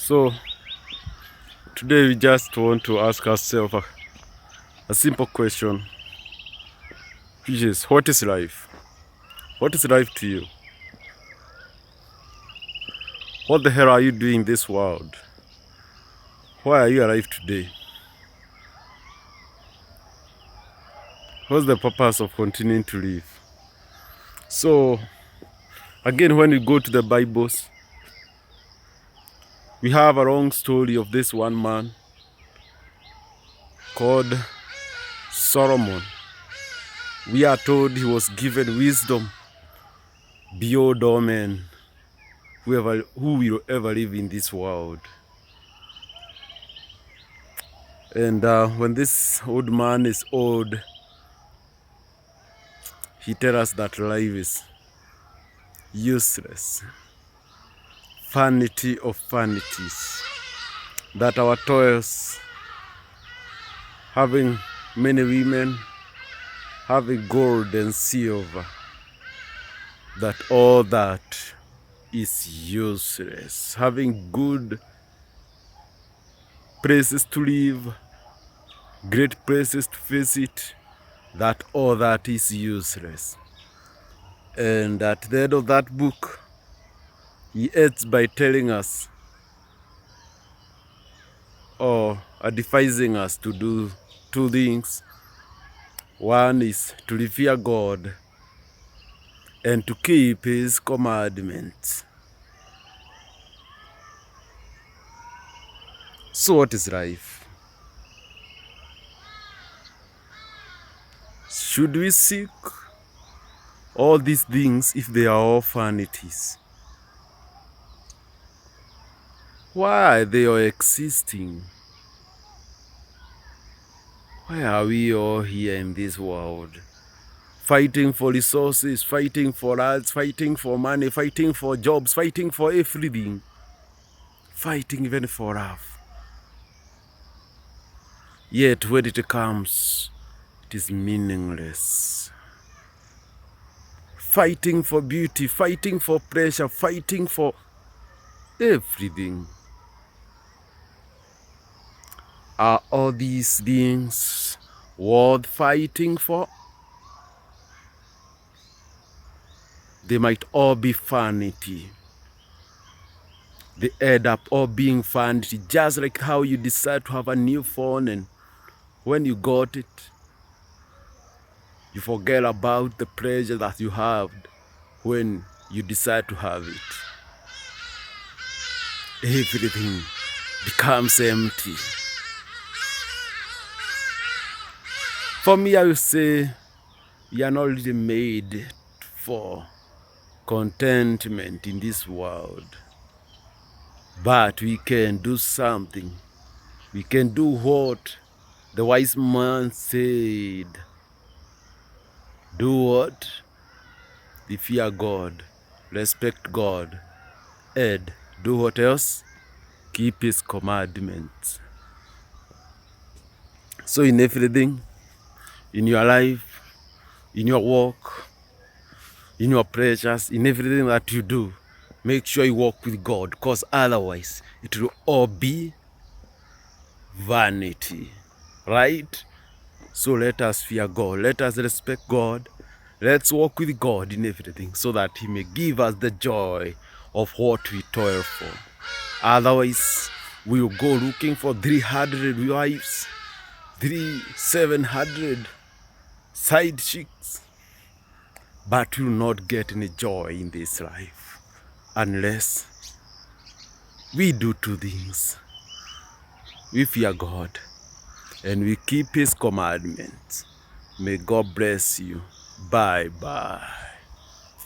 So today we just want to ask ourselves a simple question, which is, what is life? What is life to you? What the hell are you doing in this world? Why are you alive today? What's the purpose of continuing to live? So again, when we go to the Bibles, we have a long story of this one man called Solomon. We are told he was given wisdom beyond all men who will ever live in this world. And when this old man is old, he tells us that life is useless, vanity of vanities, that our toils, having many women, having gold and silver, that all that is useless. Having good places to live, great places to visit, that all that is useless. And at the end of that book, he ends by telling us or advising us to do two things. One is to revere God and to keep his commandments. So what is life? Should we seek all these things if they are all vanities? Why are they all existing? Why are we all here in this world? Fighting for resources, fighting for lands, fighting for money, fighting for jobs, fighting for everything. Fighting even for love. Yet when it comes, it is meaningless. Fighting for beauty, fighting for pleasure, fighting for everything. Are all these things worth fighting for? They might all be vanity. They end up all being vanity, just like how you decide to have a new phone, and when you got it, you forget about the pleasure that you had when you decide to have it. Everything becomes empty. For me, I will say we are not really made for contentment in this world. But we can do something. We can do what the wise man said. Do what? Fear God, respect God, and do what else? Keep his commandments. So in everything, in your life, in your work, in your pleasures, in everything that you do, make sure you walk with God, because otherwise it will all be vanity, right? So let us fear God, let us respect God, let's walk with God in everything, so that he may give us the joy of what we toil for. Otherwise, we will go looking for 300 wives, 700 side chicks, but we will not get any joy in this life unless we do two things. We fear God and we keep his commandments. May God bless you. Bye bye.